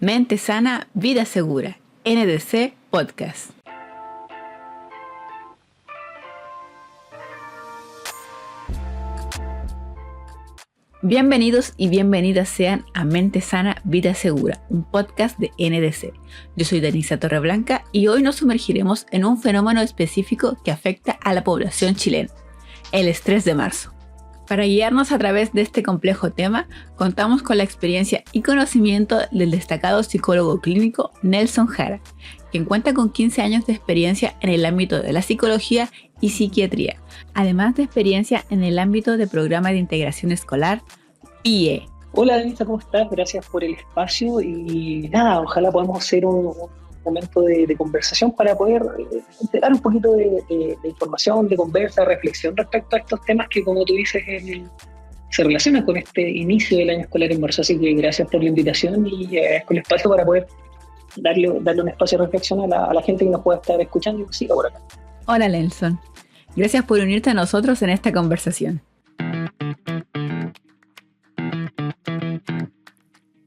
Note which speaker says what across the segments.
Speaker 1: Mente sana, vida segura. NDC Podcast. Bienvenidos y bienvenidas sean a Mente Sana, Vida Segura, un podcast de NDC. Yo soy Denisa Torreblanca y hoy nos sumergiremos en un fenómeno específico que afecta a la población chilena, el estrés de marzo. Para guiarnos a través de este complejo tema, contamos con la experiencia y conocimiento del destacado psicólogo clínico Nelson Jara, quien cuenta con 15 años de experiencia en el ámbito de la psicología y psiquiatría, además de experiencia en el ámbito de programa de integración escolar, PIE.
Speaker 2: Hola Denisa, ¿cómo estás? Gracias por el espacio y nada, ojalá podamos hacer un momento de conversación para poder entregar un poquito de información, de conversa, de reflexión respecto a estos temas que, como tú dices, se relacionan con este inicio del año escolar en marzo. Así que gracias por la invitación y agradezco el espacio para poder darle un espacio de reflexión a la gente que nos pueda estar escuchando y que siga por acá.
Speaker 1: Hola Nelson, gracias por unirte a nosotros en esta conversación.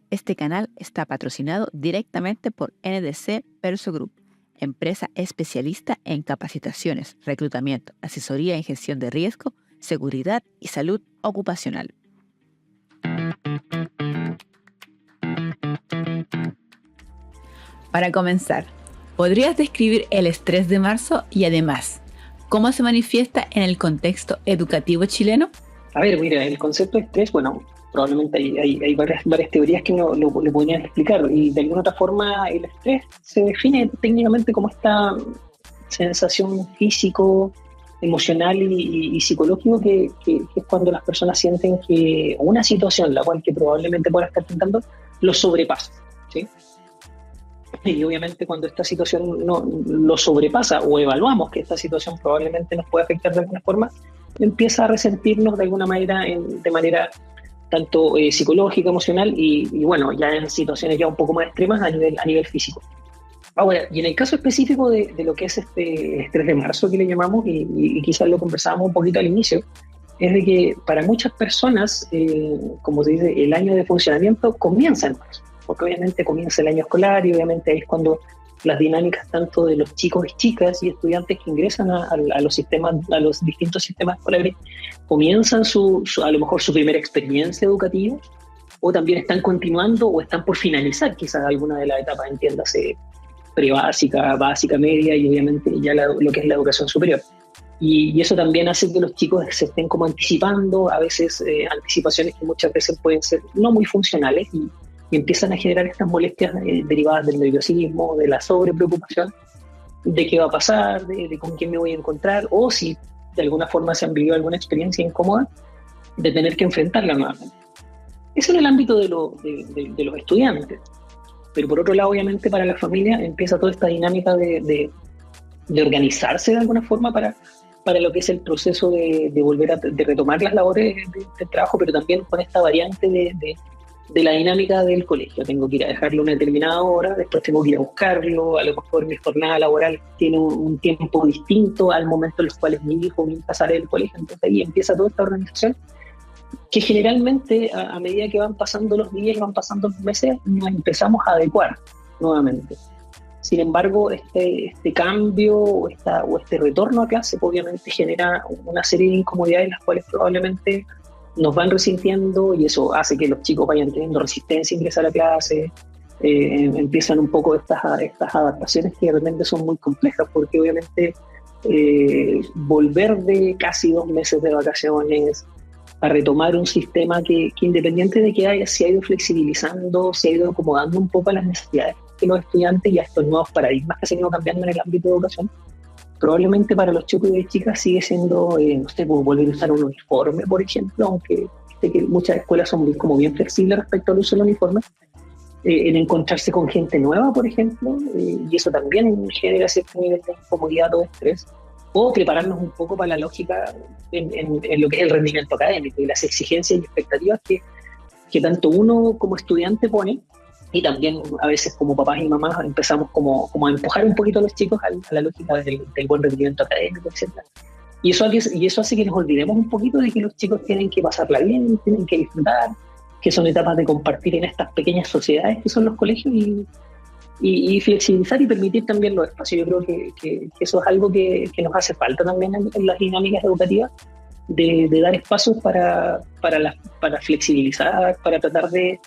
Speaker 1: Este canal está patrocinado directamente por NDC Perso Group, empresa especialista en capacitaciones, reclutamiento, asesoría en gestión de riesgo, seguridad y salud ocupacional. Para comenzar, ¿podrías describir el estrés de marzo y además, cómo se manifiesta en el contexto educativo chileno?
Speaker 2: A ver, mira, el concepto de estrés, bueno, probablemente hay varias teorías que lo podrían explicar y de alguna otra forma el estrés se define técnicamente como esta sensación físico, emocional y psicológico que es cuando las personas sienten que una situación la cual que probablemente puedan estar tentando lo sobrepasa, ¿sí? Y obviamente cuando esta situación no lo sobrepasa o evaluamos que esta situación probablemente nos puede afectar de alguna forma, empieza a resentirnos de alguna manera, de manera tanto psicológica, emocional y bueno, ya en situaciones ya un poco más extremas a nivel físico. Ahora, y en el caso específico de lo que es este estrés de marzo que le llamamos, y quizás lo conversábamos un poquito al inicio, es de que para muchas personas, como se dice, el año de funcionamiento comienza en marzo, porque obviamente comienza el año escolar y obviamente ahí es cuando las dinámicas tanto de los chicos y chicas y estudiantes que ingresan a los distintos sistemas escolares comienzan a lo mejor su primera experiencia educativa o también están continuando o están por finalizar quizás alguna de las etapas, entiéndase, prebásica, básica, media y obviamente ya lo que es la educación superior. Y eso también hace que los chicos se estén como anticipando, a veces anticipaciones que muchas veces pueden ser no muy funcionales y empiezan a generar estas molestias derivadas del nerviosismo, de la sobrepreocupación, de qué va a pasar, de con quién me voy a encontrar, o si de alguna forma se han vivido alguna experiencia incómoda, de tener que enfrentarla nuevamente. Eso en el ámbito de los estudiantes. Pero por otro lado, obviamente, para la familia empieza toda esta dinámica de organizarse de alguna forma para lo que es el proceso de volver de retomar las labores de trabajo, pero también con esta variante de la dinámica del colegio. Tengo que ir a dejarlo una determinada hora, después tengo que ir a buscarlo, a lo mejor mi jornada laboral tiene un tiempo distinto al momento en los cuales mi hijo o mi hija sale del colegio, entonces ahí empieza toda esta organización que generalmente a medida que van pasando los días y van pasando los meses nos empezamos a adecuar nuevamente. Sin embargo, este cambio o este retorno a clase obviamente genera una serie de incomodidades las cuales probablemente nos van resintiendo y eso hace que los chicos vayan teniendo resistencia a ingresar a clase, empiezan un poco estas adaptaciones que realmente son muy complejas porque obviamente volver de casi 2 meses de vacaciones a retomar un sistema que independiente de que se ha ido flexibilizando, se ha ido acomodando un poco a las necesidades de los estudiantes y a estos nuevos paradigmas que se han ido cambiando en el ámbito de educación, probablemente para los chicos y las chicas sigue siendo, no sé, como volver a usar un uniforme, por ejemplo, aunque sé que muchas escuelas son como bien flexibles respecto al uso del uniforme, en encontrarse con gente nueva, por ejemplo, y eso también genera cierto nivel de incomodidad o estrés, o prepararnos un poco para la lógica en lo que es el rendimiento académico y las exigencias y expectativas que tanto uno como estudiante pone, y también a veces como papás y mamás empezamos como a empujar un poquito a los chicos a la lógica del buen rendimiento académico, etc. Y eso hace que nos olvidemos un poquito de que los chicos tienen que pasarla bien, tienen que disfrutar, que son etapas de compartir en estas pequeñas sociedades que son los colegios y flexibilizar y permitir también los espacios. Yo creo que eso es algo que nos hace falta también en las dinámicas educativas, de dar espacios para flexibilizar, para tratar de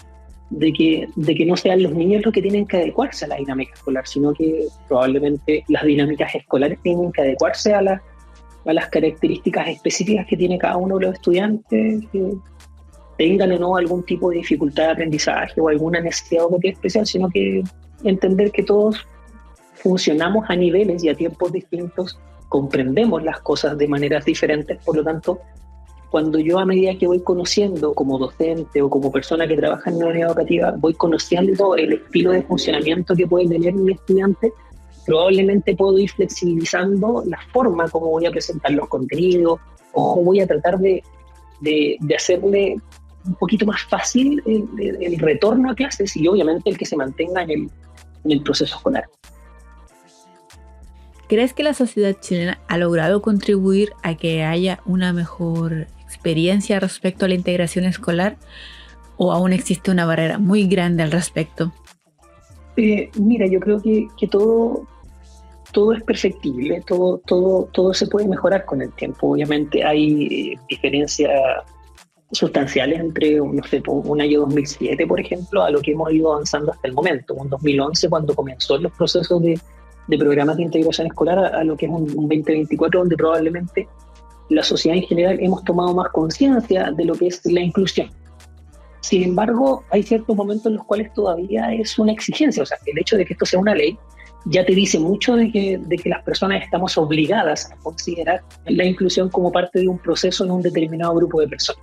Speaker 2: que no sean los niños los que tienen que adecuarse a la dinámica escolar, sino que probablemente las dinámicas escolares tienen que adecuarse a las características específicas que tiene cada uno de los estudiantes, que tengan o no algún tipo de dificultad de aprendizaje o alguna necesidad educativa especial, sino que entender que todos funcionamos a niveles y a tiempos distintos, comprendemos las cosas de maneras diferentes. Por lo tanto, cuando yo, a medida que voy conociendo como docente o como persona que trabaja en una unidad educativa, voy conociendo el estilo de funcionamiento que puede tener mi estudiante, probablemente puedo ir flexibilizando la forma como voy a presentar los contenidos, o voy a tratar de hacerle un poquito más fácil el retorno a clases y obviamente el que se mantenga en el proceso escolar.
Speaker 1: ¿Crees que la sociedad chilena ha logrado contribuir a que haya una mejor experiencia respecto a la integración escolar, o aún existe una barrera muy grande al respecto?
Speaker 2: Mira, yo creo que todo es perfectible, todo se puede mejorar con el tiempo. Obviamente hay diferencias sustanciales entre, no sé, un año 2007, por ejemplo, a lo que hemos ido avanzando hasta el momento, un 2011 cuando comenzó los procesos de programas de integración escolar, a lo que es un 2024 donde probablemente la sociedad en general hemos tomado más conciencia de lo que es la inclusión. Sin embargo, hay ciertos momentos en los cuales todavía es una exigencia. O sea, el hecho de que esto sea una ley ya te dice mucho de que las personas estamos obligadas a considerar la inclusión como parte de un proceso en un determinado grupo de personas.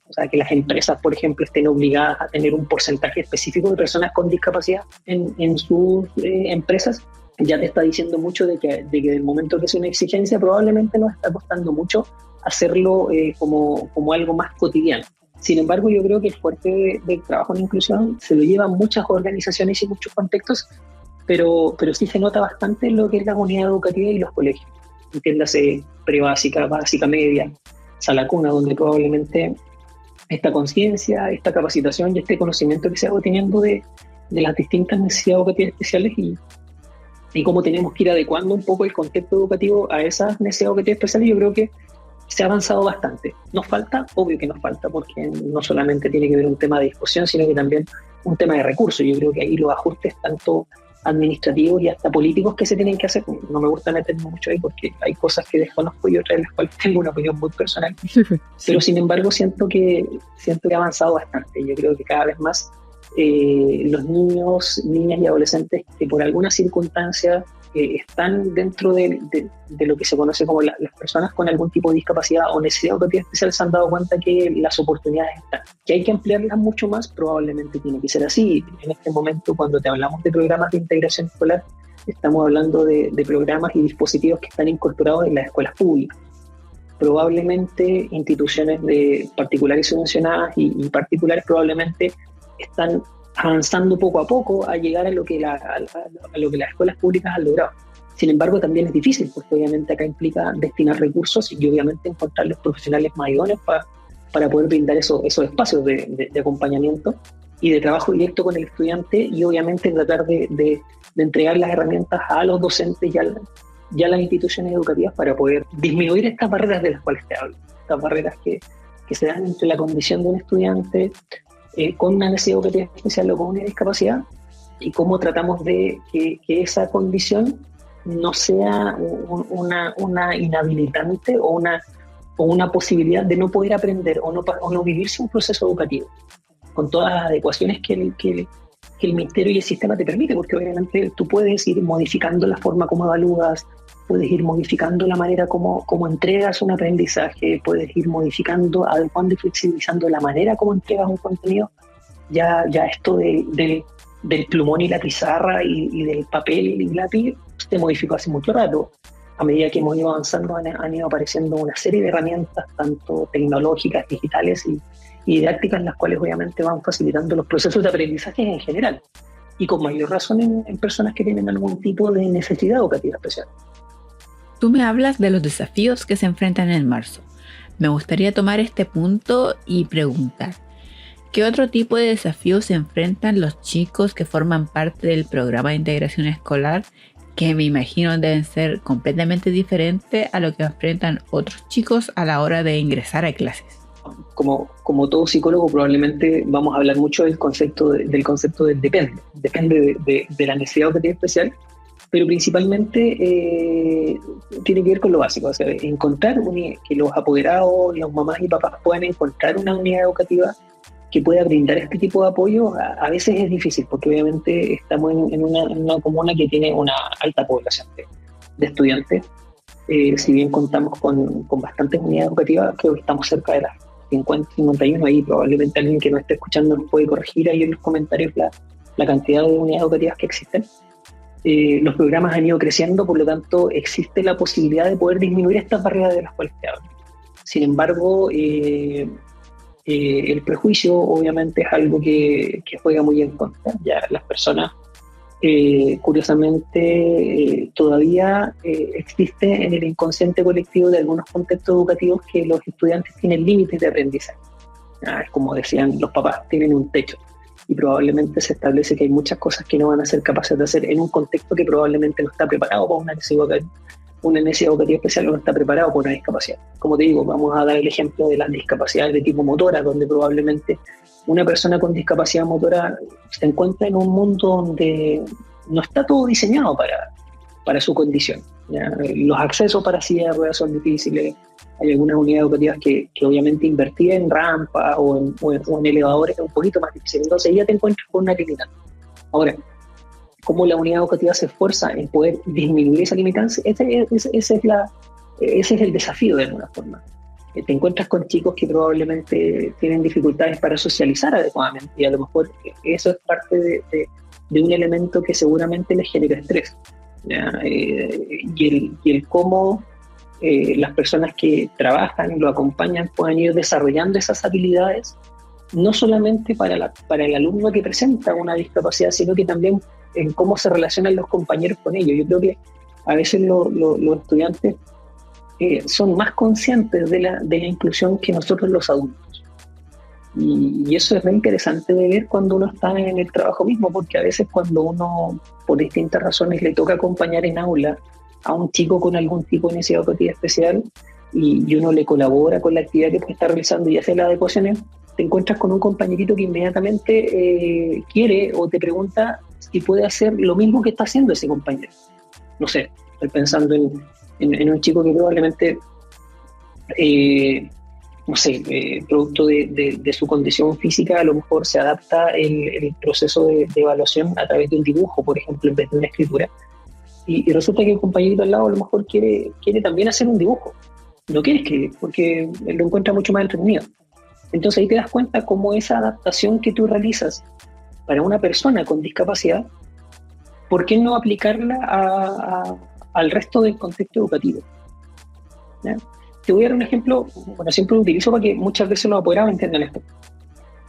Speaker 2: O sea, que las empresas, por ejemplo, estén obligadas a tener un porcentaje específico de personas con discapacidad en sus empresas, ya te está diciendo mucho de que del momento que es una exigencia, probablemente nos está costando mucho hacerlo como algo más cotidiano. Sin embargo, yo creo que el fuerte del trabajo en inclusión se lo llevan muchas organizaciones y muchos contextos, pero sí se nota bastante en lo que es la comunidad educativa y los colegios. Entiéndase prebásica, básica, media, sala cuna, donde probablemente esta conciencia, esta capacitación y este conocimiento que se va teniendo de las distintas necesidades educativas especiales y cómo tenemos que ir adecuando un poco el contexto educativo a esas necesidades educativas especiales, yo creo que se ha avanzado bastante. ¿Nos falta? Obvio que nos falta, porque no solamente tiene que ver un tema de discusión, sino que también un tema de recursos. Yo creo que ahí los ajustes, tanto administrativos y hasta políticos, que se tienen que hacer. No me gusta meterme mucho ahí porque hay cosas que desconozco y otras de las cuales tengo una opinión muy personal. Pero sin embargo siento que ha avanzado bastante. Yo creo que cada vez más los niños, niñas y adolescentes que por alguna circunstancia están dentro de lo que se conoce como las personas con algún tipo de discapacidad o necesidad educativa especial, se han dado cuenta que las oportunidades están. Que hay que ampliarlas mucho más, probablemente tiene que ser así. En este momento, cuando te hablamos de programas de integración escolar, estamos hablando de programas y dispositivos que están incorporados en las escuelas públicas. Probablemente instituciones particulares subvencionadas y particulares probablemente están avanzando poco a poco a llegar a lo que las escuelas públicas han logrado. Sin embargo, también es difícil, porque obviamente acá implica destinar recursos y obviamente encontrar los profesionales más idóneos para poder brindar esos espacios de acompañamiento y de trabajo directo con el estudiante, y obviamente tratar de entregar las herramientas a los docentes y a las instituciones educativas para poder disminuir estas barreras de las cuales te hablo. Estas barreras que se dan entre la condición de un estudiante con una necesidad educativa especial o con una discapacidad, y cómo tratamos de que esa condición no sea una inhabilitante o una posibilidad de no poder aprender o no vivirse un proceso educativo, con todas las adecuaciones que el ministerio y el sistema te permite, porque obviamente tú puedes ir modificando la forma como evalúas, puedes ir modificando la manera como entregas un aprendizaje, puedes ir modificando, adecuando y flexibilizando la manera como entregas un contenido. Ya esto del plumón y la pizarra y del papel y lápiz se modificó hace mucho rato. A medida que hemos ido avanzando han ido apareciendo una serie de herramientas, tanto tecnológicas, digitales y didácticas, las cuales obviamente van facilitando los procesos de aprendizaje en general, y con mayor razón en personas que tienen algún tipo de necesidad educativa especial.
Speaker 1: Tú me hablas de los desafíos que se enfrentan en marzo. Me gustaría tomar este punto y preguntar, ¿Qué otro tipo de desafíos se enfrentan los chicos que forman parte del programa de integración escolar, que me imagino deben ser completamente diferentes a lo que enfrentan otros chicos a la hora de ingresar a clases?
Speaker 2: Como todo psicólogo, probablemente vamos a hablar mucho del concepto del depende. Depende de la necesidad educativa especial, pero principalmente tiene que ver con lo básico, o sea, encontrar que los apoderados, las mamás y papás puedan encontrar una unidad educativa que pueda brindar este tipo de apoyo. A veces es difícil, porque obviamente estamos en una comuna que tiene una alta población de estudiantes. Si bien contamos con bastantes unidades educativas, creo que estamos cerca de las 50, 51, ahí probablemente alguien que nos esté escuchando nos puede corregir ahí en los comentarios la cantidad de unidades educativas que existen. Los programas han ido creciendo, por lo tanto existe la posibilidad de poder disminuir estas barreras de las cuales te hablo. Sin embargo, el prejuicio obviamente es algo que juega muy en contra. Ya las personas, curiosamente, todavía existe en el inconsciente colectivo de algunos contextos educativos que los estudiantes tienen límites de aprendizaje. Es como decían los papás, tienen un techo, y probablemente se establece que hay muchas cosas que no van a ser capaces de hacer en un contexto que probablemente no está preparado para una necesidad educativa especial, o no está preparado por una discapacidad. Como te digo, vamos a dar el ejemplo de las discapacidades de tipo motora, donde probablemente una persona con discapacidad motora se encuentra en un mundo donde no está todo diseñado para su condición, ¿ya? Los accesos para silla de ruedas son difíciles. Hay algunas unidades educativas que obviamente invertir en rampas o en elevadores es un poquito más difícil. Entonces ya te encuentras con una limitante. Ahora, ¿cómo la unidad educativa se esfuerza en poder disminuir esa limitancia? Ese es el desafío, de alguna forma. Te encuentras con chicos que probablemente tienen dificultades para socializar adecuadamente, y a lo mejor eso es parte de un elemento que seguramente les genera estrés, ¿ya? Y el cómo las personas que trabajan, lo acompañan, puedan ir desarrollando esas habilidades, no solamente para el alumno que presenta una discapacidad, sino que también en cómo se relacionan los compañeros con ellos. Yo creo que a veces los estudiantes son más conscientes de la inclusión que nosotros los adultos. Y eso es muy interesante de ver cuando uno está en el trabajo mismo, porque a veces cuando uno, por distintas razones, le toca acompañar en aula a un chico con algún tipo de necesidad educativa especial, y uno le colabora con la actividad que puede estar realizando y hace las adecuaciones, te encuentras con un compañerito que inmediatamente quiere o te pregunta si puede hacer lo mismo que está haciendo ese compañero. No sé, estoy pensando en un chico que probablemente, producto de su condición física, a lo mejor se adapta el proceso de evaluación a través de un dibujo, por ejemplo, en vez de una escritura. Y resulta que el compañerito al lado a lo mejor quiere también hacer un dibujo. No quiere escribir porque lo encuentra mucho más entretenido. Entonces ahí te das cuenta cómo esa adaptación que tú realizas para una persona con discapacidad, ¿por qué no aplicarla al resto del contexto educativo? ¿Ya? Te voy a dar un ejemplo, bueno, siempre lo utilizo para que muchas veces los apoderados entiendan esto.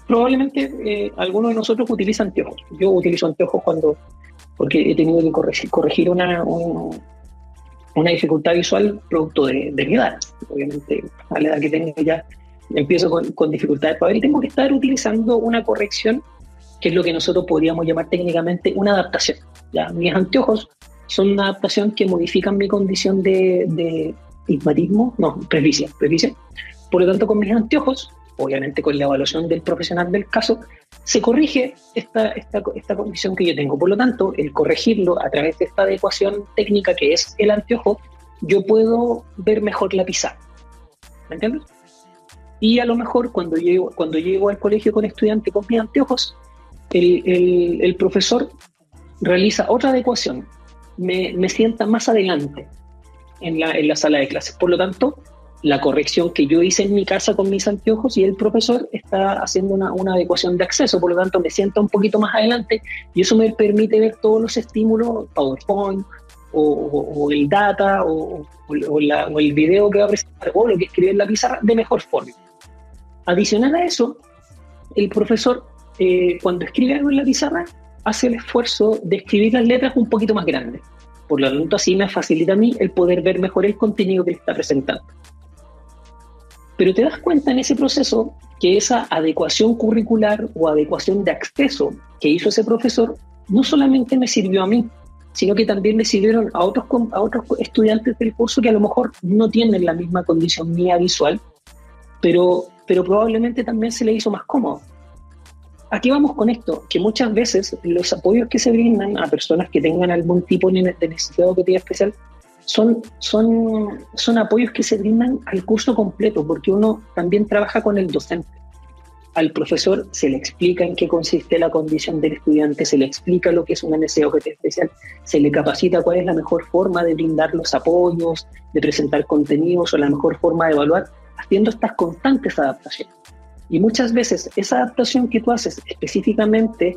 Speaker 2: Probablemente algunos de nosotros utilizan anteojos. Yo utilizo anteojos porque he tenido que corregir una dificultad visual producto de mi edad. Obviamente, a la edad que tengo ya empiezo con dificultades para ver, y tengo que estar utilizando una corrección, que es lo que nosotros podríamos llamar técnicamente una adaptación, ¿ya? Mis anteojos son una adaptación que modifican mi condición de presbicia. Por lo tanto, con mis anteojos, obviamente con la evaluación del profesional del caso, se corrige esta condición que yo tengo. Por lo tanto, el corregirlo a través de esta adecuación técnica que es el anteojo, yo puedo ver mejor la pizarra. ¿Me entiendes? Y a lo mejor cuando llego al colegio con estudiantes con mis anteojos, el profesor realiza otra adecuación, me sienta más adelante en la sala de clases. Por lo tanto, la corrección que yo hice en mi casa con mis anteojos, y el profesor está haciendo una adecuación de acceso, por lo tanto me sienta un poquito más adelante, y eso me permite ver todos los estímulos, PowerPoint, o el data, o el video que va a presentar, o lo que escribe en la pizarra, de mejor forma. Adicional a eso, el profesor, cuando escribe algo en la pizarra, hace el esfuerzo de escribir las letras un poquito más grandes. Por lo tanto, así me facilita a mí el poder ver mejor el contenido que le está presentando. Pero te das cuenta en ese proceso que esa adecuación curricular o adecuación de acceso que hizo ese profesor no solamente me sirvió a mí, sino que también le sirvieron a otros estudiantes del curso que a lo mejor no tienen la misma condición mía visual, pero probablemente también se le hizo más cómodo. ¿A qué vamos con esto? Que muchas veces los apoyos que se brindan a personas que tengan algún tipo de necesidad educativa especial son apoyos que se brindan al curso completo, porque uno también trabaja con el docente. Al profesor se le explica en qué consiste la condición del estudiante, se le explica lo que es una necesidad educativa especial, se le capacita cuál es la mejor forma de brindar los apoyos, de presentar contenidos o la mejor forma de evaluar, haciendo estas constantes adaptaciones. Y muchas veces esa adaptación que tú haces específicamente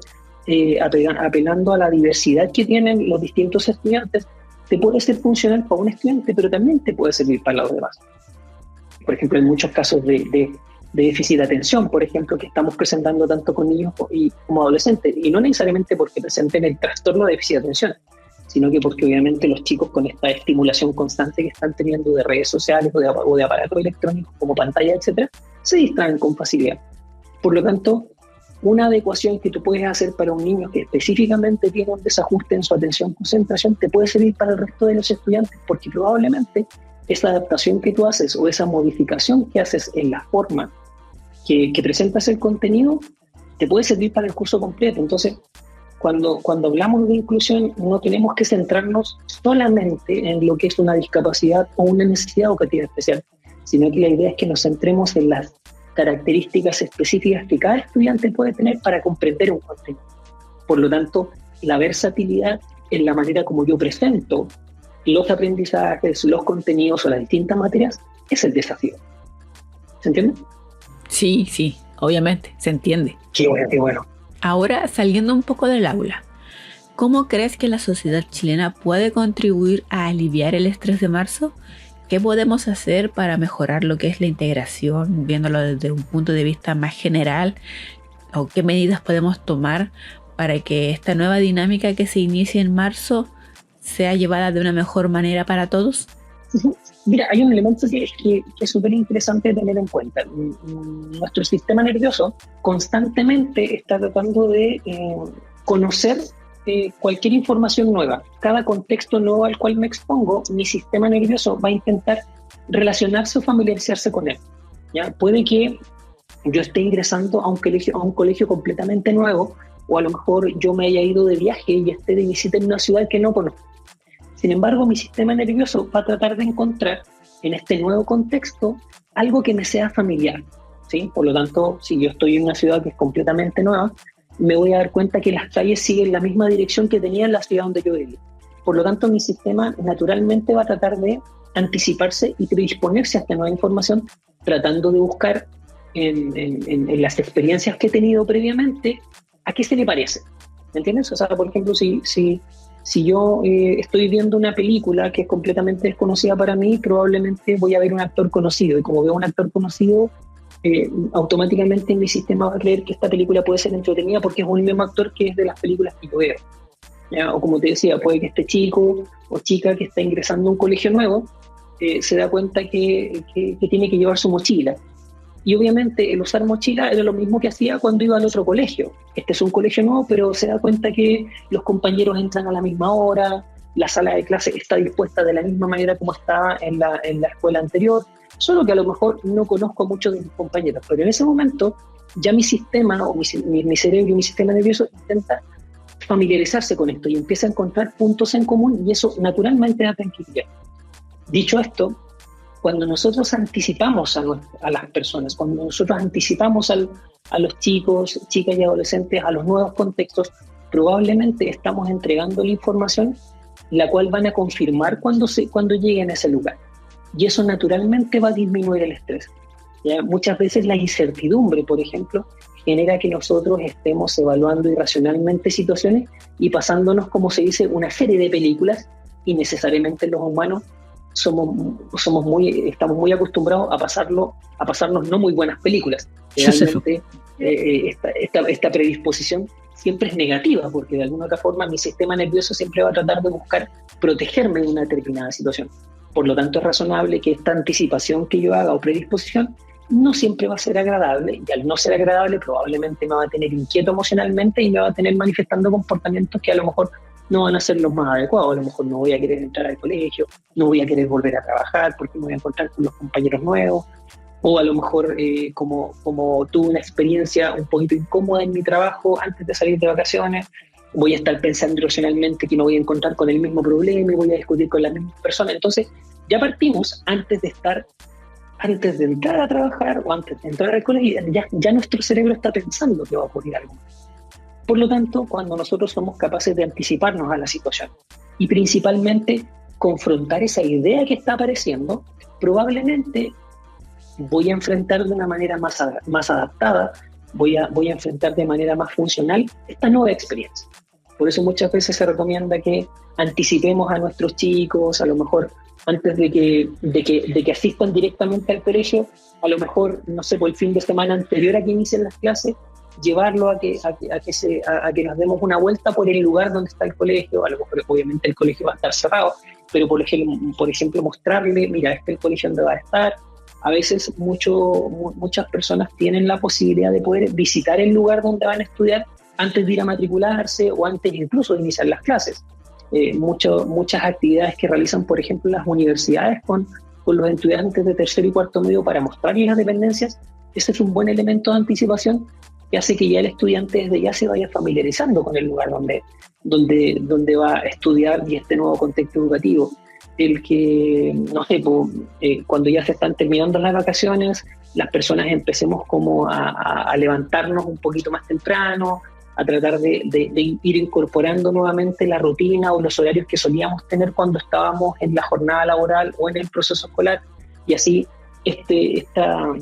Speaker 2: apelando a la diversidad que tienen los distintos estudiantes, te puede ser funcional para un estudiante, pero también te puede servir para los demás. Por ejemplo, en muchos casos de déficit de atención, por ejemplo, que estamos presentando tanto con niños como adolescentes, y no necesariamente porque presenten el trastorno de déficit de atención, sino que porque obviamente los chicos con esta estimulación constante que están teniendo de redes sociales o de aparatos electrónicos como pantalla, etcétera, se distraen con facilidad. Por lo tanto, una adecuación que tú puedes hacer para un niño que específicamente tiene un desajuste en su atención-concentración te puede servir para el resto de los estudiantes, porque probablemente esa adaptación que tú haces o esa modificación que haces en la forma que presentas el contenido te puede servir para el curso completo. Entonces, cuando hablamos de inclusión, no tenemos que centrarnos solamente en lo que es una discapacidad o una necesidad educativa especial, sino que la idea es que nos centremos en las características específicas que cada estudiante puede tener para comprender un contenido. Por lo tanto, la versatilidad en la manera como yo presento los aprendizajes, los contenidos o las distintas materias es el desafío. ¿Se entiende?
Speaker 1: Sí, obviamente, se entiende.
Speaker 2: Qué bueno.
Speaker 1: Ahora, saliendo un poco del aula, ¿cómo crees que la sociedad chilena puede contribuir a aliviar el estrés de marzo? ¿Qué podemos hacer para mejorar lo que es la integración, viéndolo desde un punto de vista más general? ¿O qué medidas podemos tomar para que esta nueva dinámica que se inicie en marzo sea llevada de una mejor manera para todos?
Speaker 2: Mira, hay un elemento que es súper interesante de tener en cuenta. Nuestro sistema nervioso constantemente está tratando de conocer cualquier información nueva. Cada contexto nuevo al cual me expongo, mi sistema nervioso va a intentar relacionarse o familiarizarse con él. ¿Ya? Puede que yo esté ingresando a un colegio completamente nuevo, o a lo mejor yo me haya ido de viaje y esté de visita en una ciudad que no conozco. Sin embargo, mi sistema nervioso va a tratar de encontrar en este nuevo contexto algo que me sea familiar, ¿sí? Por lo tanto, si yo estoy en una ciudad que es completamente nueva, me voy a dar cuenta que las calles siguen la misma dirección que tenía en la ciudad donde yo vivía. Por lo tanto, mi sistema naturalmente va a tratar de anticiparse y predisponerse a esta nueva información, tratando de buscar en las experiencias que he tenido previamente a qué se le parece. ¿Me entiendes? O sea, por ejemplo, si yo estoy viendo una película que es completamente desconocida para mí, probablemente voy a ver un actor conocido, y como veo un actor conocido, automáticamente mi sistema va a creer que esta película puede ser entretenida porque es un mismo actor que es de las películas que yo veo, ¿ya? O como te decía, puede que este chico o chica que está ingresando a un colegio nuevo se da cuenta que tiene que llevar su mochila. Y obviamente el usar mochila era lo mismo que hacía cuando iba al otro colegio. Este es un colegio nuevo, pero se da cuenta que los compañeros entran a la misma hora, la sala de clase está dispuesta de la misma manera como estaba en la escuela anterior, solo que a lo mejor no conozco a muchos de mis compañeros. Pero en ese momento ya mi sistema, o mi cerebro y mi sistema nervioso intenta familiarizarse con esto y empieza a encontrar puntos en común, y eso naturalmente da tranquilidad. Dicho esto, cuando nosotros anticipamos a las personas, cuando nosotros anticipamos a los chicos, chicas y adolescentes a los nuevos contextos, probablemente estamos entregando la información la cual van a confirmar cuando lleguen a ese lugar. Y eso naturalmente va a disminuir el estrés. ¿Ya? Muchas veces la incertidumbre, por ejemplo, genera que nosotros estemos evaluando irracionalmente situaciones y pasándonos, como se dice, una serie de películas, y necesariamente los humanos estamos muy acostumbrados a pasarnos no muy buenas películas. Realmente esta predisposición siempre es negativa, porque de alguna otra forma mi sistema nervioso siempre va a tratar de buscar protegerme de una determinada situación. Por lo tanto, es razonable que esta anticipación que yo haga o predisposición no siempre va a ser agradable, y al no ser agradable probablemente me va a tener inquieto emocionalmente y me va a tener manifestando comportamientos que a lo mejor no van a ser los más adecuados. A lo mejor no voy a querer entrar al colegio, no voy a querer volver a trabajar porque me voy a encontrar con los compañeros nuevos, o a lo mejor como tuve una experiencia un poquito incómoda en mi trabajo antes de salir de vacaciones, voy a estar pensando irracionalmente que no voy a encontrar con el mismo problema y voy a discutir con la misma persona. Entonces ya partimos antes de entrar a trabajar o antes de entrar al colegio, ya nuestro cerebro está pensando que va a ocurrir algo. Por lo tanto, cuando nosotros somos capaces de anticiparnos a la situación y principalmente confrontar esa idea que está apareciendo, probablemente voy a enfrentar de una manera más adaptada, voy a enfrentar de manera más funcional esta nueva experiencia. Por eso muchas veces se recomienda que anticipemos a nuestros chicos, a lo mejor antes de que asistan directamente al colegio, a lo mejor, no sé, por el fin de semana anterior a que inicien las clases, llevarlo a que nos demos una vuelta por el lugar donde está el colegio. A lo mejor obviamente el colegio va a estar cerrado, pero por ejemplo mostrarle, mira, este es el colegio donde va a estar. A veces muchas personas tienen la posibilidad de poder visitar el lugar donde van a estudiar antes de ir a matricularse o antes incluso de iniciar las clases. Muchas actividades que realizan, por ejemplo, las universidades con los estudiantes de tercero y cuarto medio para mostrarles las dependencias. Ese es un buen elemento de anticipación que hace que ya el estudiante desde ya se vaya familiarizando con el lugar donde va a estudiar y este nuevo contexto educativo. El que, no sé, cuando ya se están terminando las vacaciones, las personas empecemos como a levantarnos un poquito más temprano, a tratar de ir incorporando nuevamente la rutina o los horarios que solíamos tener cuando estábamos en la jornada laboral o en el proceso escolar, y así esta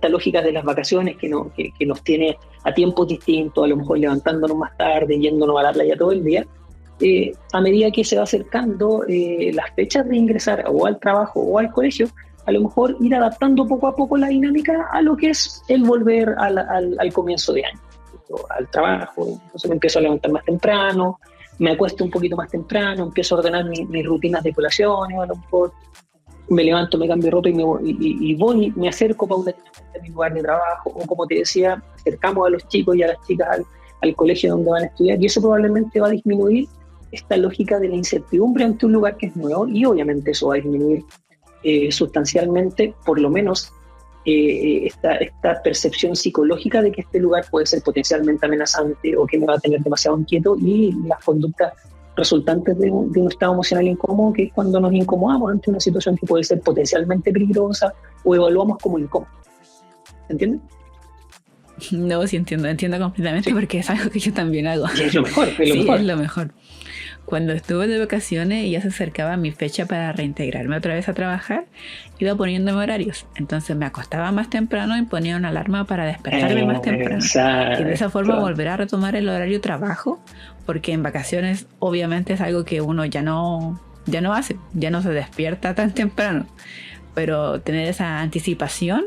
Speaker 2: lógica de las vacaciones que nos tiene a tiempos distintos, a lo mejor levantándonos más tarde, yéndonos a la playa todo el día, a medida que se va acercando las fechas de ingresar o al trabajo o al colegio, a lo mejor ir adaptando poco a poco la dinámica a lo que es el volver al comienzo de año, al trabajo. Entonces me empiezo a levantar más temprano, me acuesto un poquito más temprano, empiezo a ordenar mis rutinas de colaciones, a lo mejor me levanto, me cambio de ropa y me acerco paulatinamente a mi lugar de trabajo, o como te decía, acercamos a los chicos y a las chicas al colegio donde van a estudiar, y eso probablemente va a disminuir esta lógica de la incertidumbre ante un lugar que es nuevo, y obviamente eso va a disminuir sustancialmente, por lo menos, esta percepción psicológica de que este lugar puede ser potencialmente amenazante o que me va a tener demasiado inquieto, y las conductas resultantes de un estado emocional incómodo, que es cuando nos incomodamos ante una situación que puede ser potencialmente peligrosa o evaluamos como incómoda. ¿Entiendes?
Speaker 1: No, sí entiendo completamente, sí. Porque es algo que yo también hago.
Speaker 2: Y es lo mejor,
Speaker 1: es lo mejor. Cuando estuve de vacaciones y ya se acercaba mi fecha para reintegrarme otra vez a trabajar, iba poniéndome horarios. Entonces me acostaba más temprano y ponía una alarma para despertarme más temprano.
Speaker 2: Exacto.
Speaker 1: Y de esa forma volver a retomar el horario trabajo, porque en vacaciones obviamente es algo que uno ya no hace, ya no se despierta tan temprano. Pero tener esa anticipación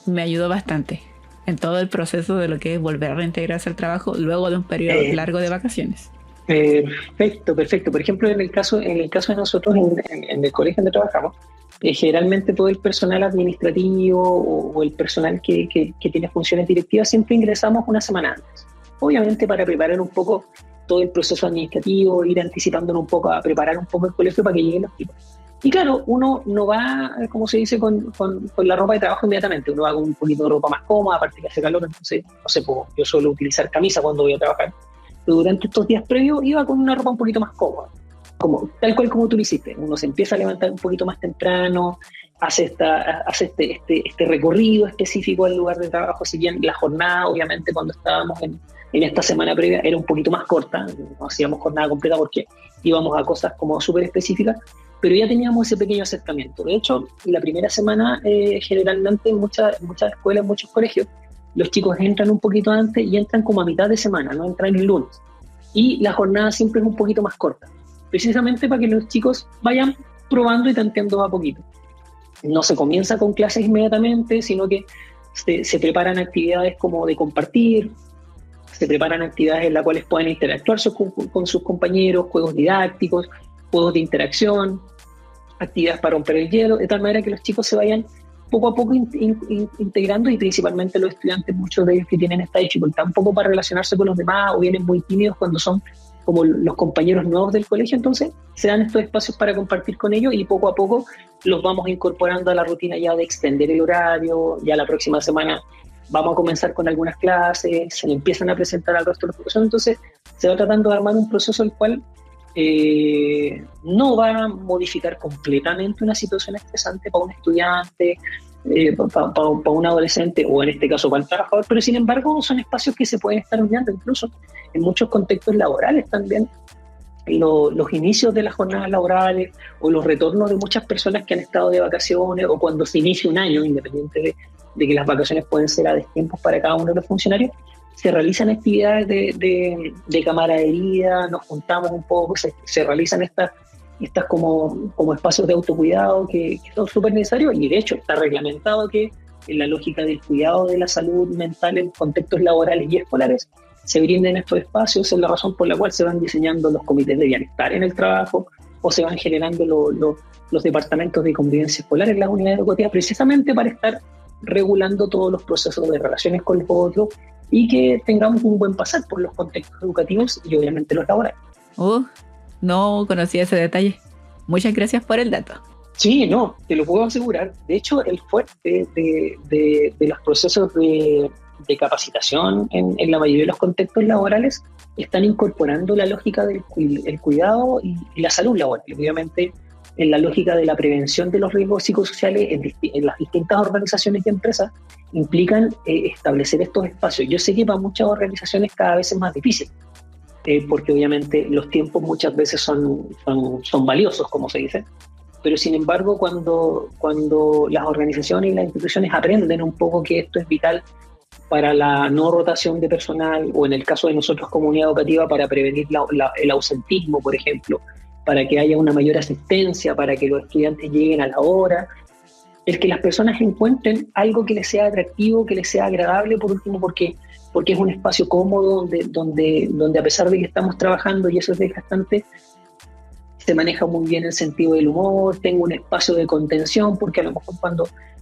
Speaker 1: me ayudó bastante en todo el proceso de lo que es volver a reintegrarse al trabajo luego de un periodo largo de vacaciones.
Speaker 2: Perfecto. Por ejemplo, en el caso de nosotros en el colegio donde trabajamos, generalmente todo el personal administrativo o el personal que tiene funciones directivas siempre ingresamos una semana antes. Obviamente para preparar un poco todo el proceso administrativo, ir anticipándonos un poco, a preparar un poco el colegio para que lleguen los chicos. Y claro, uno no va, como se dice, con la ropa de trabajo inmediatamente, uno va con un poquito de ropa más cómoda, aparte que hace calor, entonces, no sé, yo suelo utilizar camisa cuando voy a trabajar. Pero durante estos días previos iba con una ropa un poquito más cómoda, tal cual como tú lo hiciste. Uno se empieza a levantar un poquito más temprano, hace este recorrido específico al lugar de trabajo, si bien la jornada, obviamente, cuando estábamos en esta semana previa era un poquito más corta, no hacíamos jornada completa porque íbamos a cosas como súper específicas, pero ya teníamos ese pequeño acercamiento. De hecho, la primera semana, generalmente en muchas escuelas, en muchos colegios, los chicos entran un poquito antes y entran como a mitad de semana, no entran el lunes. Y la jornada siempre es un poquito más corta, precisamente para que los chicos vayan probando y tanteando a poquito. No se comienza con clases inmediatamente, sino que se preparan actividades como de compartir, se preparan actividades en las cuales pueden interactuar con sus compañeros, juegos didácticos, juegos de interacción, actividades para romper el hielo, de tal manera que los chicos se vayan poco a poco integrando, y principalmente los estudiantes, muchos de ellos que tienen esta dificultad un poco para relacionarse con los demás o vienen muy tímidos cuando son como los compañeros nuevos del colegio, entonces se dan estos espacios para compartir con ellos y poco a poco los vamos incorporando a la rutina ya de extender el horario. Ya la próxima semana vamos a comenzar con algunas clases, se le empiezan a presentar al resto de los profesores, entonces se va tratando de armar un proceso el cual no va a modificar completamente una situación estresante para un estudiante, para un adolescente o en este caso para el trabajador, pero sin embargo son espacios que se pueden estar uniendo incluso en muchos contextos laborales también. Los inicios de las jornadas laborales o los retornos de muchas personas que han estado de vacaciones, o cuando se inicia un año, independiente de que las vacaciones pueden ser a destiempos para cada uno de los funcionarios, se realizan actividades de camaradería, nos juntamos un poco, se realizan estas como espacios de autocuidado que son súper necesarios, y de hecho está reglamentado que en la lógica del cuidado de la salud mental en contextos laborales y escolares se brinden estos espacios. Es la razón por la cual se van diseñando los comités de bienestar en el trabajo o se van generando los departamentos de convivencia escolar en las unidades educativas, precisamente para estar regulando todos los procesos de relaciones con los otros y que tengamos un buen pasar por los contextos educativos y obviamente los laborales.
Speaker 1: No conocía ese detalle. Muchas gracias por el dato.
Speaker 2: Sí, no, te lo puedo asegurar. De hecho, el fuerte de los procesos de capacitación en la mayoría de los contextos laborales están incorporando la lógica del cuidado y la salud laboral. Obviamente, en la lógica de la prevención de los riesgos psicosociales en las distintas organizaciones y empresas implican establecer estos espacios. Yo sé que para muchas organizaciones cada vez es más difícil, porque obviamente los tiempos muchas veces son valiosos, como se dice, pero sin embargo cuando las organizaciones y las instituciones aprenden un poco que esto es vital para la no rotación de personal, o en el caso de nosotros comunidad educativa para prevenir el ausentismo, por ejemplo, para que haya una mayor asistencia, para que los estudiantes lleguen a la hora, el que las personas encuentren algo que les sea atractivo, que les sea agradable, por último, porque es un espacio cómodo donde a pesar de que estamos trabajando y eso es desgastante, se maneja muy bien el sentido del humor, tengo un espacio de contención, porque a lo mejor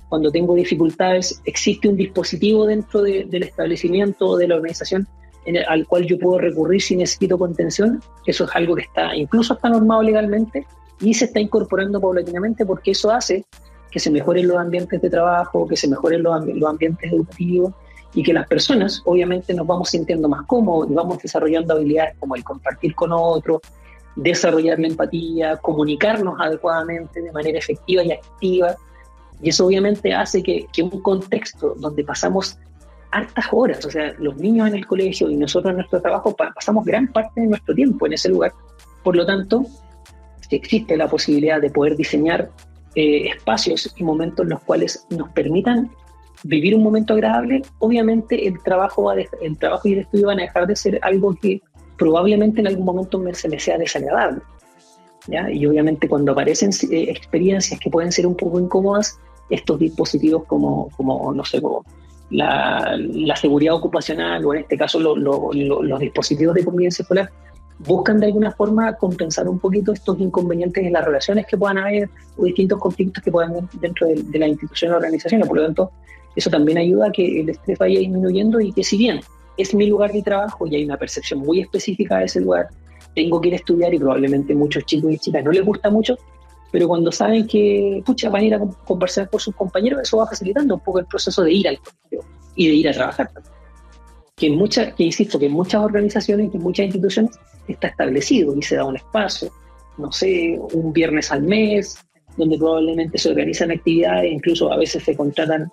Speaker 2: cuando tengo dificultades existe un dispositivo dentro del establecimiento o de la organización al cual yo puedo recurrir si necesito contención. Eso es algo que incluso está normado legalmente y se está incorporando paulatinamente, porque eso hace que se mejoren los ambientes de trabajo, que se mejoren los ambientes educativos, y que las personas obviamente nos vamos sintiendo más cómodos y vamos desarrollando habilidades como el compartir con otros, desarrollar la empatía, comunicarnos adecuadamente de manera efectiva y activa. Y eso obviamente hace que un contexto donde pasamos hartas horas, o sea, los niños en el colegio y nosotros en nuestro trabajo pasamos gran parte de nuestro tiempo en ese lugar. Por lo tanto, si existe la posibilidad de poder diseñar espacios y momentos en los cuales nos permitan vivir un momento agradable, obviamente el trabajo y el estudio van a dejar de ser algo que probablemente en algún momento se me sea desagradable, ¿ya? Y obviamente cuando aparecen experiencias que pueden ser un poco incómodas, estos dispositivos como no sé, como la seguridad ocupacional, o en este caso los dispositivos de convivencia escolar, buscan de alguna forma compensar un poquito estos inconvenientes en las relaciones que puedan haber o distintos conflictos que puedan haber dentro de la institución o organización. Por lo tanto, eso también ayuda a que el estrés vaya disminuyendo, y que si bien es mi lugar de trabajo y hay una percepción muy específica de ese lugar, tengo que ir a estudiar y probablemente muchos chicos y chicas no les gusta mucho, pero cuando saben que van a ir a conversar con sus compañeros, eso va facilitando un poco el proceso de ir al colegio y de ir a trabajar. Insisto, que en muchas organizaciones, que en muchas instituciones está establecido y se da un espacio, no sé, un viernes al mes, donde probablemente se organizan actividades, incluso a veces se contratan,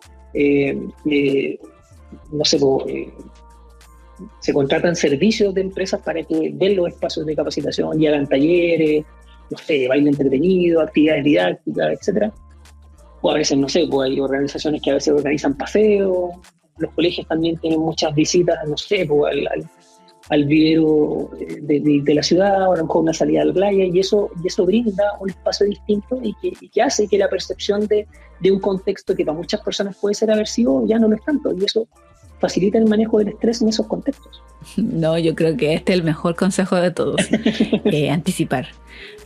Speaker 2: se contratan servicios de empresas para que den los espacios de capacitación y hagan talleres, no sé, baile entretenido, actividades didácticas, etcétera. O a veces, no sé, pues hay organizaciones que a veces organizan paseos. Los colegios también tienen muchas visitas, no sé, pues al vivero de la ciudad, o a lo mejor una salida a la playa, y eso brinda un espacio distinto y que hace que la percepción de un contexto que para muchas personas puede ser aversivo ya no lo es tanto, y eso facilita el manejo del estrés en esos contextos.
Speaker 1: No, yo creo que este es el mejor consejo de todos. Anticipar.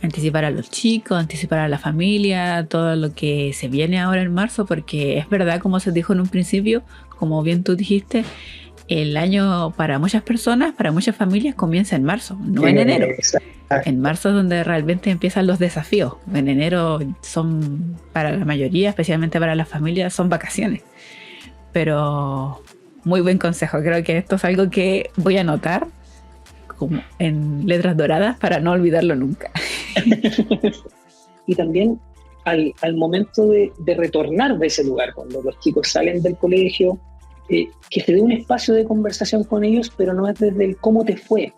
Speaker 1: Anticipar a los chicos, anticipar a la familia, todo lo que se viene ahora en marzo, porque es verdad, como se dijo en un principio, como bien tú dijiste, el año para muchas personas, para muchas familias, comienza en marzo, no en enero.
Speaker 2: Exacto.
Speaker 1: En marzo es donde realmente empiezan los desafíos. En enero son, para la mayoría, especialmente para las familias, son vacaciones. Pero muy buen consejo. Creo que esto es algo que voy a anotar como en letras doradas para no olvidarlo nunca.
Speaker 2: Y también al momento de retornar de ese lugar, cuando los chicos salen del colegio, que se dé un espacio de conversación con ellos, pero no es desde el cómo te fue,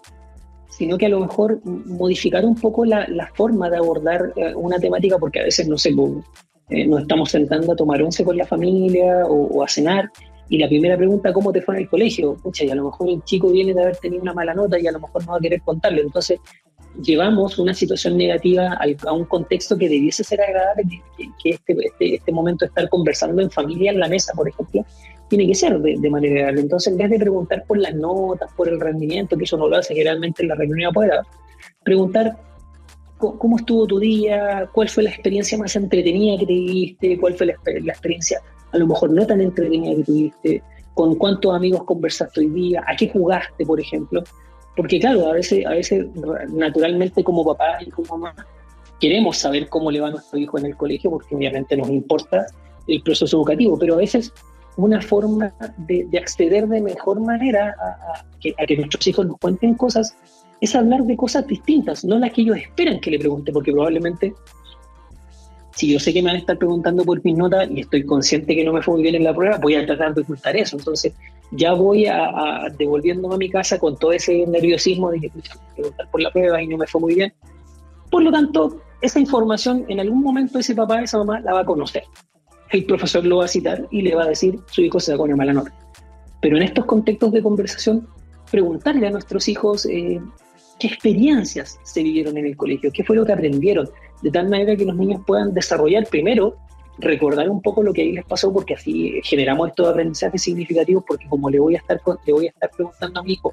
Speaker 2: sino que a lo mejor modificar un poco la forma de abordar una temática, porque a veces, no sé, nos estamos sentando a tomar once con la familia o a cenar, y la primera pregunta, ¿cómo te fue en el colegio? Pucha, y a lo mejor el chico viene de haber tenido una mala nota y a lo mejor no va a querer contarlo. Entonces, llevamos una situación negativa a un contexto que debiese ser agradable, que este momento de estar conversando en familia en la mesa, por ejemplo, tiene que ser de manera agradable. Entonces, en vez de preguntar por las notas, por el rendimiento, que eso no lo hace generalmente en la reunión apoderada, preguntar cómo estuvo tu día, cuál fue la experiencia más entretenida que te viviste, cuál fue la experiencia a lo mejor no tan entretenida que tuviste, con cuántos amigos conversaste hoy día, a qué jugaste, por ejemplo. Porque claro, a veces naturalmente como papá y como mamá queremos saber cómo le va a nuestro hijo en el colegio, porque obviamente nos importa el proceso educativo, pero a veces una forma de acceder de mejor manera a que nuestros hijos nos cuenten cosas es hablar de cosas distintas, no las que ellos esperan que le pregunte, porque probablemente si yo sé que me van a estar preguntando por mis notas y estoy consciente que no me fue muy bien en la prueba, voy a tratar de ocultar eso. Entonces ya voy a devolviéndome a mi casa con todo ese nerviosismo de que preguntar por la prueba y no me fue muy bien. Por lo tanto, esa información en algún momento ese papá, esa mamá la va a conocer. El profesor lo va a citar y le va a decir, su hijo se sacó una mala nota. Pero en estos contextos de conversación, preguntarle a nuestros hijos qué experiencias se vivieron en el colegio, qué fue lo que aprendieron, de tal manera que los niños puedan desarrollar primero, recordar un poco lo que ahí les pasó, porque así generamos estos aprendizajes significativos, porque como le voy a estar preguntando a mi hijo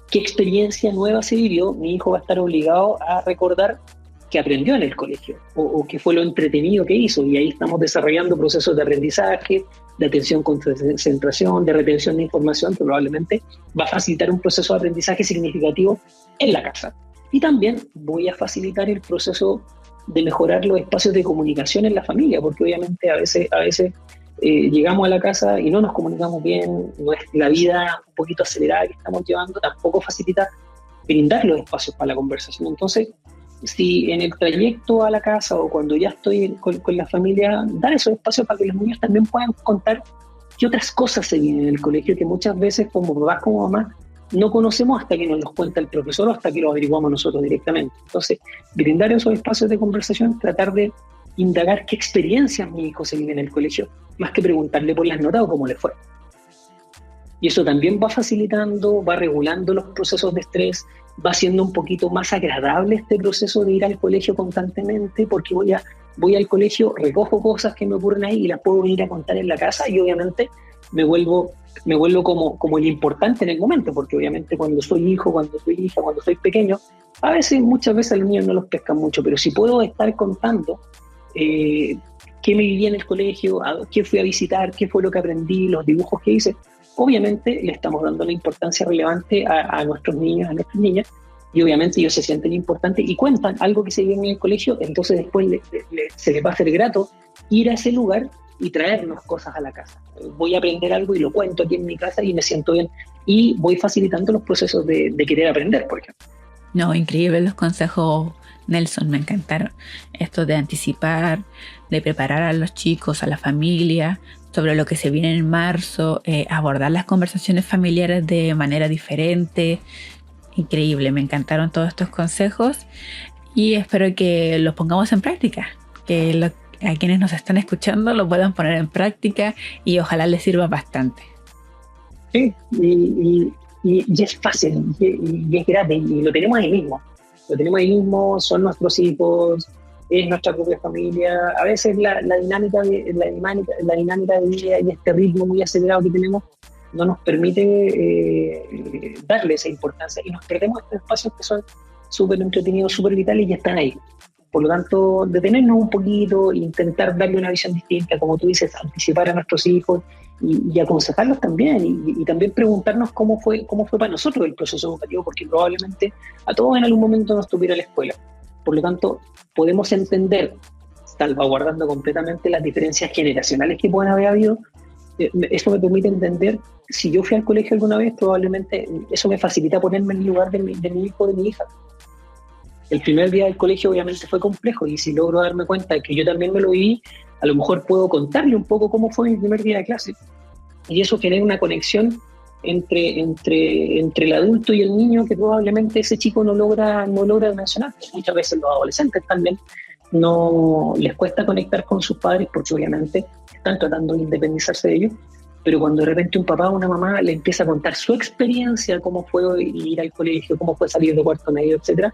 Speaker 2: qué experiencia nueva se vivió, mi hijo va a estar obligado a recordar que aprendió en el colegio o qué fue lo entretenido que hizo, y ahí estamos desarrollando procesos de aprendizaje, de atención, concentración, de retención de información, que probablemente va a facilitar un proceso de aprendizaje significativo en la casa. Y también voy a facilitar el proceso de mejorar los espacios de comunicación en la familia, porque obviamente a veces llegamos a la casa y no nos comunicamos bien, la vida un poquito acelerada que estamos llevando tampoco facilita brindar los espacios para la conversación. Entonces, si en el trayecto a la casa o cuando ya estoy con la familia, dar esos espacios para que los niños también puedan contar qué otras cosas se vienen en el colegio, que muchas veces como papás, como mamás, no conocemos hasta que nos los cuenta el profesor o hasta que lo averiguamos nosotros directamente. Entonces, brindar esos espacios de conversación, tratar de indagar qué experiencias mi hijo se vive en el colegio, más que preguntarle por las notas o cómo le fue. Y eso también va facilitando, va regulando los procesos de estrés, va haciendo un poquito más agradable este proceso de ir al colegio constantemente, porque voy al colegio, recojo cosas que me ocurren ahí y las puedo venir a contar en la casa, y obviamente me vuelvo como el importante en el momento, porque obviamente cuando soy hijo, cuando soy hija, cuando soy pequeño, muchas veces a los niños no los pescan mucho, pero si puedo estar contando qué me viví en el colegio, qué fui a visitar, qué fue lo que aprendí, los dibujos que hice, obviamente le estamos dando la importancia relevante a nuestros niños, a nuestras niñas, y obviamente ellos se sienten importantes y cuentan algo que se vive en el colegio, entonces después se les va a hacer grato ir a ese lugar y traernos cosas a la casa. Voy a aprender algo y lo cuento aquí en mi casa y me siento bien, y voy facilitando los procesos de querer aprender, por ejemplo.
Speaker 1: No, increíble los consejos, Nelson, me encantaron. Esto de anticipar, de preparar a los chicos, a la familia, sobre lo que se viene en marzo, abordar las conversaciones familiares de manera diferente. Increíble, me encantaron todos estos consejos y espero que los pongamos en práctica, que a quienes nos están escuchando lo puedan poner en práctica y ojalá les sirva bastante.
Speaker 2: Sí, y es fácil y es gratis y lo tenemos ahí mismo, son nuestros hijos, es nuestra propia familia. A veces la dinámica de vida y este ritmo muy acelerado que tenemos no nos permite darle esa importancia y nos perdemos estos espacios que son súper entretenidos, súper vitales y están ahí. Por lo tanto, detenernos un poquito, intentar darle una visión distinta, como tú dices, anticipar a nuestros hijos y aconsejarlos también y también preguntarnos cómo fue para nosotros el proceso educativo, porque probablemente a todos en algún momento nos tuviera la escuela. Por lo tanto, podemos entender, salvaguardando completamente las diferencias generacionales que pueden haber habido, eso me permite entender, si yo fui al colegio alguna vez, probablemente eso me facilita ponerme en el lugar de mi hijo o de mi hija. El primer día del colegio obviamente fue complejo y si logro darme cuenta de que yo también me lo viví, a lo mejor puedo contarle un poco cómo fue mi primer día de clase. Y eso genera una conexión entre el adulto y el niño que probablemente ese chico no logra dimensionar. Muchas veces los adolescentes también no les cuesta conectar con sus padres porque obviamente están tratando de independizarse de ellos, pero cuando de repente un papá o una mamá le empieza a contar su experiencia, cómo fue ir al colegio, cómo fue salir de cuarto medio, etcétera,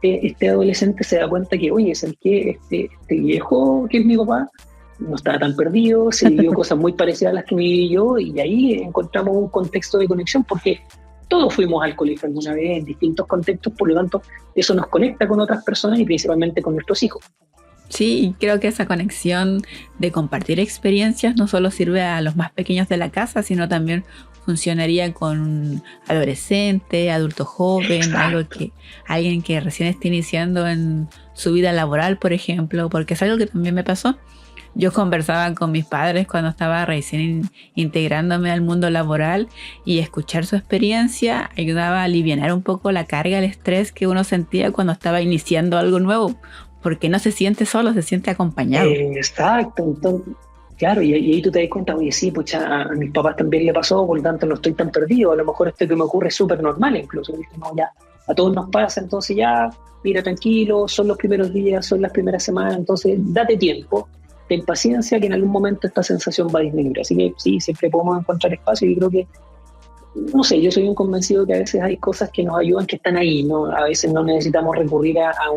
Speaker 2: este adolescente se da cuenta que, oye, es el que este viejo que es mi papá no estaba tan perdido, se vivió cosas muy parecidas a las que viví yo y ahí encontramos un contexto de conexión porque todos fuimos al colegio alguna vez en distintos contextos, por lo tanto eso nos conecta con otras personas y principalmente con nuestros hijos.
Speaker 1: Sí, y creo que esa conexión de compartir experiencias no solo sirve a los más pequeños de la casa, sino también funcionaría con un adolescente, adulto joven,
Speaker 2: Exacto.
Speaker 1: alguien que recién esté iniciando en su vida laboral, por ejemplo, porque es algo que también me pasó. Yo conversaba con mis padres cuando estaba recién integrándome al mundo laboral y escuchar su experiencia ayudaba a aliviar un poco la carga, el estrés que uno sentía cuando estaba iniciando algo nuevo, porque no se siente solo, se siente acompañado.
Speaker 2: Exacto, entonces, claro, y ahí tú te das cuenta, oye, sí, pues a mis papás también le pasó, por lo tanto no estoy tan perdido, a lo mejor esto que me ocurre es súper normal incluso, y dije, no, ya, a todos nos pasa, entonces ya, mira, tranquilo, son los primeros días, son las primeras semanas, entonces date tiempo, ten paciencia, que en algún momento esta sensación va a disminuir, así que sí, siempre podemos encontrar espacio y creo que, no sé, yo soy un convencido que a veces hay cosas que nos ayudan, que están ahí, ¿no? A veces no necesitamos recurrir a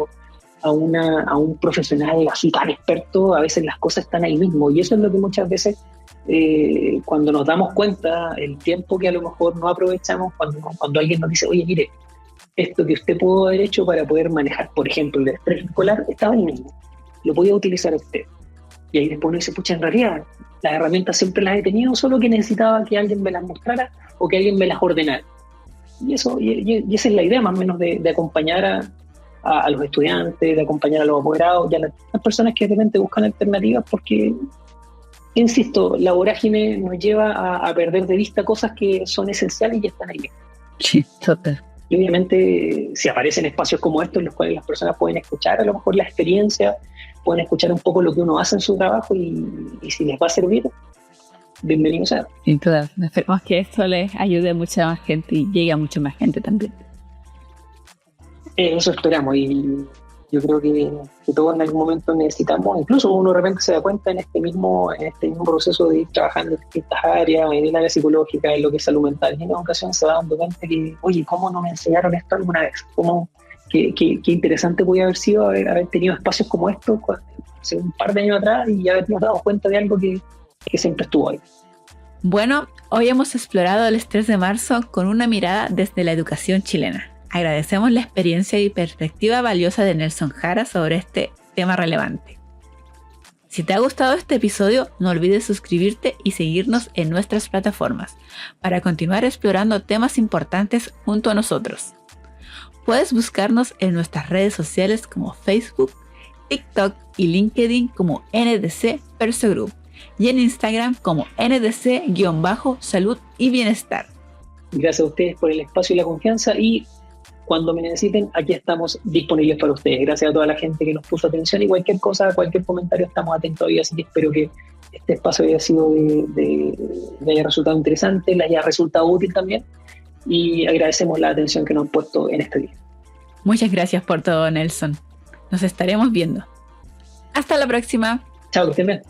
Speaker 2: un profesional así tan experto, a veces las cosas están ahí mismo. Y eso es lo que muchas veces, cuando nos damos cuenta, el tiempo que a lo mejor no aprovechamos, cuando alguien nos dice, oye, mire, esto que usted pudo haber hecho para poder manejar, por ejemplo, el estrés escolar, estaba ahí mismo. Lo podía utilizar usted. Y ahí después uno dice, pucha, en realidad, las herramientas siempre las he tenido, solo que necesitaba que alguien me las mostrara o que alguien me las ordenara. Y esa es la idea más o menos de acompañar a los estudiantes, de acompañar a los apoderados y a las personas que de repente buscan alternativas porque, insisto, la vorágine nos lleva a perder de vista cosas que son esenciales y están ahí.
Speaker 1: Sí, total.
Speaker 2: Y obviamente si aparecen espacios como estos en los cuales las personas pueden escuchar a lo mejor la experiencia, pueden escuchar un poco lo que uno hace en su trabajo y si les va a servir, bienvenidos a.
Speaker 1: Sin duda, esperemos que esto les ayude a mucha más gente y llegue a mucha más gente también.
Speaker 2: Eso esperamos y yo creo que todos en algún momento necesitamos, incluso uno de repente se da cuenta en este mismo proceso de ir trabajando en distintas áreas, en el área psicológica, en lo que es salud mental, y en una ocasión se va dando cuenta que, oye, ¿cómo no me enseñaron esto alguna vez? Qué interesante podía haber sido haber tenido espacios como estos hace un par de años atrás y habernos dado cuenta de algo que siempre estuvo ahí.
Speaker 1: Bueno, hoy hemos explorado el estrés de marzo con una mirada desde la educación chilena. Agradecemos la experiencia y perspectiva valiosa de Nelson Jara sobre este tema relevante. Si te ha gustado este episodio, no olvides suscribirte y seguirnos en nuestras plataformas para continuar explorando temas importantes junto a nosotros. Puedes buscarnos en nuestras redes sociales como Facebook, TikTok y LinkedIn como NDC Perso Group y en Instagram como NDC-salud y bienestar.
Speaker 2: Gracias a ustedes por el espacio y la confianza y cuando me necesiten, aquí estamos disponibles para ustedes. Gracias a toda la gente que nos puso atención y cualquier cosa, cualquier comentario, estamos atentos hoy. Así que espero que este espacio haya sido le haya resultado interesante, le haya resultado útil también. Y agradecemos la atención que nos han puesto en este día.
Speaker 1: Muchas gracias por todo, Nelson. Nos estaremos viendo. Hasta la próxima.
Speaker 2: Chao, que estén bien.